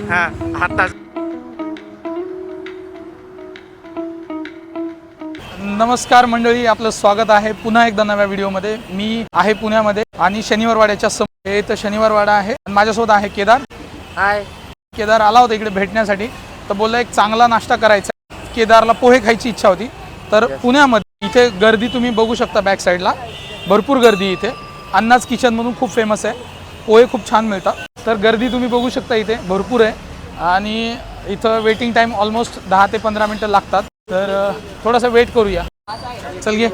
आता नमस्कार मंडळी, आपलं स्वागत आहे पुन्हा एकदा नव्या व्हिडिओमध्ये. मी आहे पुण्यामध्ये आणि शनिवारवाड्याच्या समोर इथं शनिवारवाडा आहे. माझ्यासोबत आहे केदार. हाय. केदार आला होता इकडे भेटण्यासाठी, तर बोलला एक चांगला नाश्ता करायचा. केदारला पोहे खायची इच्छा होती. तर पुण्यामध्ये इथे गर्दी तुम्ही बघू शकता, बॅक साईडला भरपूर गर्दी. इथे अन्नाच किचन म्हणून खूप फेमस आहे. पोहे खूप छान मिळतात. तर गर्दी तुम्ही बघू शकता इथे भरपूर आहे आणि इथं वेटिंग टाईम ऑलमोस्ट 10 ते 15 मिनटं लागतात. तर थोडासा वेट करूया. चल घे.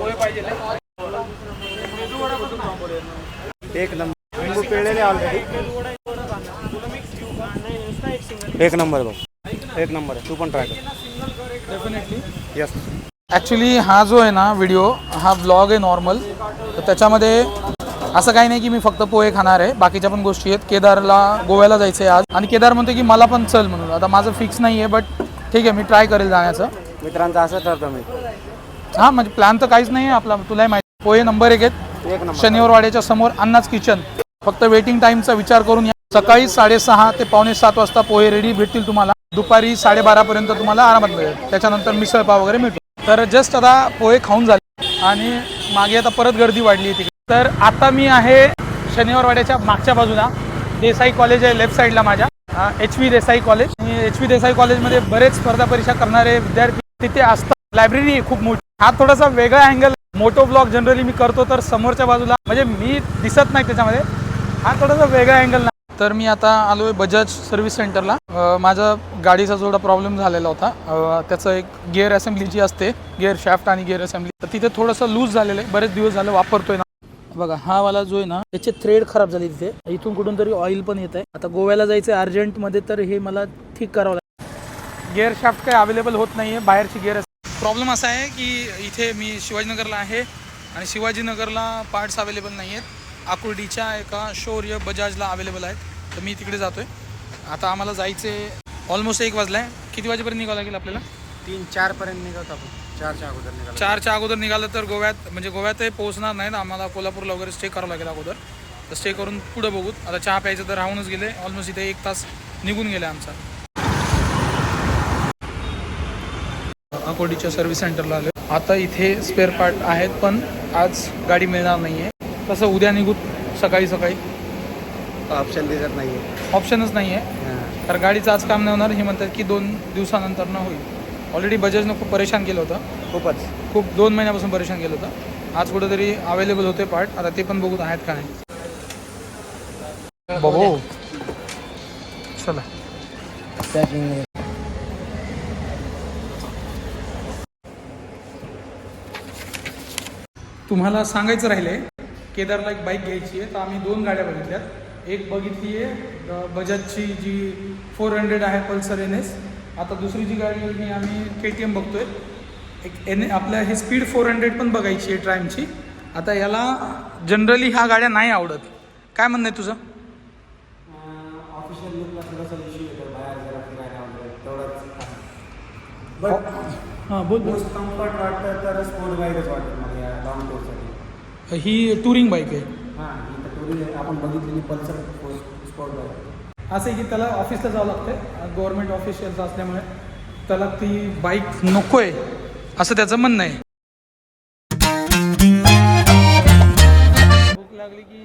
एक नंबर लिंबू पेळलेले ऑलरेडी. एक नंबर बघ, एक नंबर आहे. तू पण ट्राय कर. डेफिनेटली. यस. ॲक्च्युली हा जो आहे ना व्हिडिओ, हा व्लॉग आहे नॉर्मल. तर त्याच्यामध्ये असं काही नाही की मी फक्त पोहे खाणार आहे, बाकीच्या पण गोष्टी आहेत. केदारला गोव्याला जायचं आहे आज आणि केदार म्हणतो की मला पण चल म्हणून. आता माझं फिक्स नाही आहे, बट ठीक आहे, मी ट्राय करेल जाण्याचं. मित्रांचं असं ठरतो मी. हां, म्हणजे प्लॅन तर काहीच नाही आहे आपला. तुलाही माहिती, पोहे नंबर 1 आहेत. एक नंबर. शनिवारवाड्याच्या समोर अन्नाच किचन. फक्त वेटिंग टाईमचा विचार करून या. सकाळी 6:30 ते 6:45 वाजता पोहे रेडी भेटतील तुम्हाला. दुपारी 12:30 पर्यंत तुम्हाला आरामात मिळेल. त्याच्यानंतर मिसळपाव वगैरे मिळतो. तर जस्ट आता पोहे खाऊन झाले आणि मागे आता परत गर्दी वाढली आहे तिकडे. तर आता मी आहे शनिवारवाड्याच्या मागच्या बाजूला. देसाई कॉलेज आहे लेफ्ट साईडला माझ्या, HV देसाई कॉलेज. आणि HV देसाई कॉलेजमध्ये बरेच स्पर्धा परीक्षा करणारे विद्यार्थी तिथे असतात. लायब्ररी आहे खूप मोठी. हा थोडासा वेगळा अँगल. मोटो ब्लॉग जनरली मी करतो तर समोरच्या बाजूला म्हणजे मी दिसत नाही त्याच्यामध्ये. हा थोडासा वेगळा अँगल. तर मी आता आलो आहे बजाज सर्व्हिस सेंटरला. माझा गाडीचा थोडा प्रॉब्लेम झालेला होता. त्याचं एक गिअर असेंब्ली जी असते, गिअर शॅफ्ट आणि गिअर असेंब्ली, तर तिथे थोडंसं लूज झालेलं आहे. बरेच दिवस झाले वापरतोय ना. बघा, हा वाला जो आहे ना, त्याचे थ्रेड खराब झाले तिथे. इथून कुठून तरी ऑइल पण येत आहे. आता गोव्याला जायचं आहे अर्जंटमध्ये, तर हे मला ठीक करावं लागेल. गिअर शॅफ्ट काही अवेलेबल होत नाही आहे, बाहेरची गिअर. प्रॉब्लेम असा आहे की इथे मी शिवाजीनगरला आहे आणि शिवाजीनगरला पार्ट्स अवेलेबल नाही आहेत. आकुर्डीच्या एका शौर्य बजाजला अवेलेबल आहेत, तर मी तिकडे जातो आहे. आता आम्हाला जायचे ऑलमोस्ट 1 वाजला आहे. किती वाजेपर्यंत निघावं लागेल आपल्याला? 3-4 पर्यंत निघतो आपण. 4च्या अगोदर निघालो. 4च्या अगोदर निघालं तर गोव्यात, म्हणजे गोव्यातही पोहोचणार नाही. आम्हाला कोल्हापूरला वगैरे स्टे करावं लागेल अगोदर. तर स्टे करून पुढे बघूत. आता चहा प्यायचं तर राहूनच गेले. ऑलमोस्ट इथे 1 तास निघून गेला आमचा. आकुर्डीच्या सर्व्हिस सेंटरला आलो. आता इथे स्पेअर पार्ट आहेत, पण आज गाडी मिळणार नाही आहे. तसं उद्या निघूत सकाळी सकाळी. ऑप्शन दिसत नाही आहे. ऑप्शनच नाही आहे. तर गाडीचं आज काम नाही होणार. हे म्हणतात की 2 दिवसानंतर न होईल. ऑलरेडी बजाजनं खूप परेशान केलं होतं. खूप 2 महिन्यापासून परेशान केलं होतं. आज कुठेतरी अवेलेबल होते पार्ट. आता ते पण बघूत आहेत का नाही. बघू चला. तुम्हाला सांगायचं राहिले, केदारला एक बाईक घ्यायची आहे. तर आम्ही 2 गाड्या बघितल्यात. एक बघितली आहे बजाजची जी 400 आहे, पल्सर NS. आता दुसरी जी गाडी आम्ही KTM बघतोय. एक आपल्या हे स्पीड 400 पण बघायची आहे ट्रायमची. आता याला जनरली ह्या गाड्या नाही आवडत. काय म्हणणं आहे तुझं? ऑफिशियल लुकला थोडासा इश्यू येतो, बाहेर जरा फिरायला आवडतं तेवढंच. बट हां, बोल. मोस्ट कम्फर्ट वाटतं तर स्पोर्ट बाईकच वाटतं मला या लॉंग टूरसाठी. ही टुरिंग बाईक आहे. हां, ही तर टुरिंग आपण बघितलेली पल्सर स्पोर्ट बाईक. असं आहे की त्याला ऑफिसला जावं लागतं, गव्हर्नमेंट ऑफिशियलचं असल्यामुळे त्याला ती बाईक नको आहे असं त्याचं म्हणणं आहे. भूक लागली की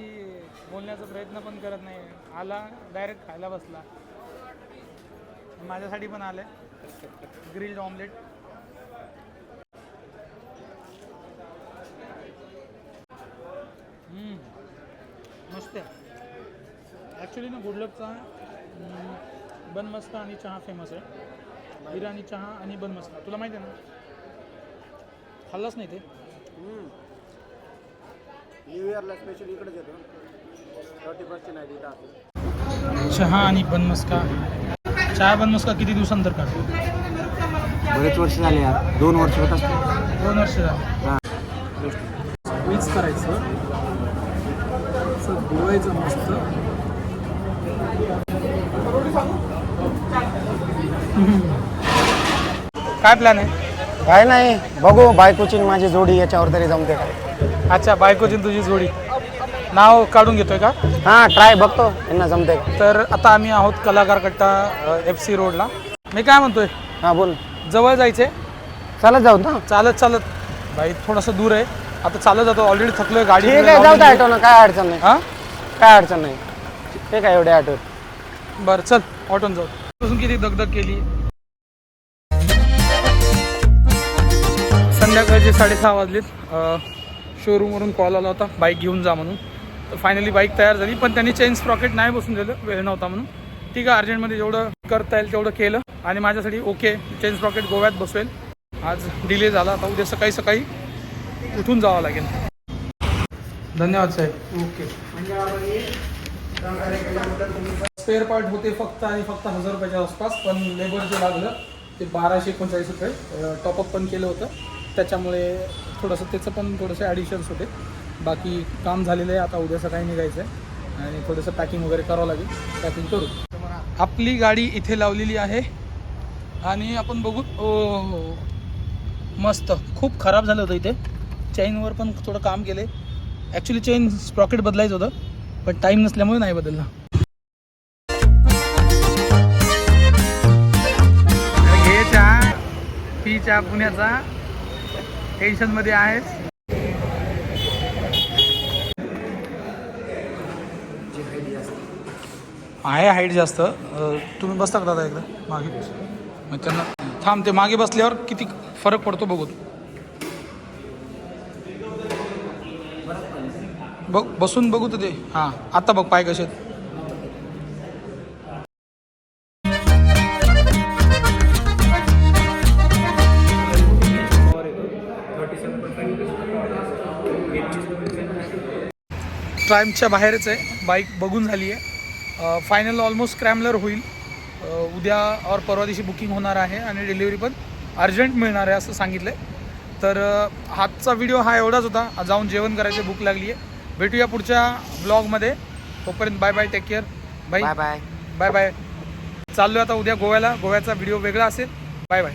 बोलण्याचा प्रयत्न पण करत नाही. आला डायरेक्ट खायला बसला. माझ्यासाठी पण आलं आहे ग्रिल्ड ऑमलेट. मस्त आहे. ॲक्च्युली ना गुडलकचा बन मस्का आणि चहा फेमस आहे. इराणी चहा आणि बन मस्का तुला माहिती आहे ना? खाल्लाच नाही ते? न्यू इयरला स्पेशल इकडेच येतो. 30% नाही तिथं. चहा आणि बन मस्का. चहा बन मस्का किती दिवसानंतर काढतो? बरेच वर्ष झाले यार. 2 वर्ष होत असते. 2 वर्ष झाले. हां, स्क्वीज करायचं, असं गोवायचं मस्त. काय प्लॅन आहे? काय नाही, बघू बायकोची माझी जोडी याच्यावर तरी जमते काय. अच्छा, बायकोची तुझी जोडी. नाव काढून घेतोय का? हां ट्राय बघतो यांना जमते का. तर आता आम्ही आहोत कलाकार कट्टा FC रोडला. मी काय म्हणतोय, हां बोल. जवळ जायचे, चालत जाऊ ना. चालत भाई थोडंसं दूर आहे. आता चालत जातो, ऑलरेडी थकलोय गाडी. ठीक आहे जाऊ ऑटो ना, काय अडचण नाही. हां काय अडचण नाही. ठीक आहे एवढे ऑटो. बरं चल ऑटोन जाऊ. पासून किती दगदग केली. संध्याकाळचे 6:30 वाजलेत. शोरूमवरून कॉल आला होता बाईक घेऊन जा म्हणून. तर फायनली बाईक तयार झाली, पण त्यांनी चेन स्प्रॉकेट नाही बसून दिलं, वेळ नव्हता म्हणून. ठीक आहे, अर्जंटमध्ये जेवढं करता येईल तेवढं केलं आणि माझ्यासाठी ओके चेन स्प्रॉकेट गोव्यात बसवेल. आज डिले झाला, आता उद्या सकाळी उठून जावं लागेल. धन्यवाद साहेब. ओके. स्पेअर पार्ट होते फक्त 1000 रुपयाच्या आसपास, पण लेबर जे लागलं ते 1239 रुपये. टॉपअप पण केलं होतं, त्याच्यामुळे थोडंसं त्याचं पण थोडेसे ॲडिशन्स होते. बाकी काम झालेलं आहे. आता उद्या सकाळी निघायचं आहे आणि थोडंसं पॅकिंग वगैरे करावं लागेल. पॅकिंग करू. आपली गाडी इथे लावलेली आहे आणि आपण बघू. ओ मस्त. खूप खराब झालं होतं इथे. चेनवर पण थोडं काम केलं आहे. ॲक्च्युली चेन स्प्रॉकेट बदलायचं होतं, पण टाईम नसल्यामुळे नाही बदलला. घे चहा, पी चहा पुण्याचा. टेन्शनमध्ये आहेस. आहे हाईट जास्त. तुम्ही बसता का दादा एकदा मागे? मग त्यांना थांब, ते मागे बसल्यावर किती फरक पडतो बघू. बघ बसून बघू तर ते. हां आता बघ पाय कसे आहेत. ट्रायम्पच्या बाहेरच आहे. बाईक बघून झाली आहे. फायनल ऑलमोस्ट स्क्रॅम्बलर होईल. उद्या और परवा दिवशी बुकिंग होणार आहे आणि डिलिव्हरी पण अर्जंट मिळणार आहे असं सांगितलं आहे. तर आजचा व्हिडिओ हा एवढाच होता. जाऊन जेवण करायची भूक लागली आहे. भेटूया पुढच्या ब्लॉगमध्ये. तोपर्यंत bye bye, take care. Bye bye bye bye. चाललो आता उद्या गोव्याला. गोव्याचा व्हिडिओ वेगळा असेल. Bye bye.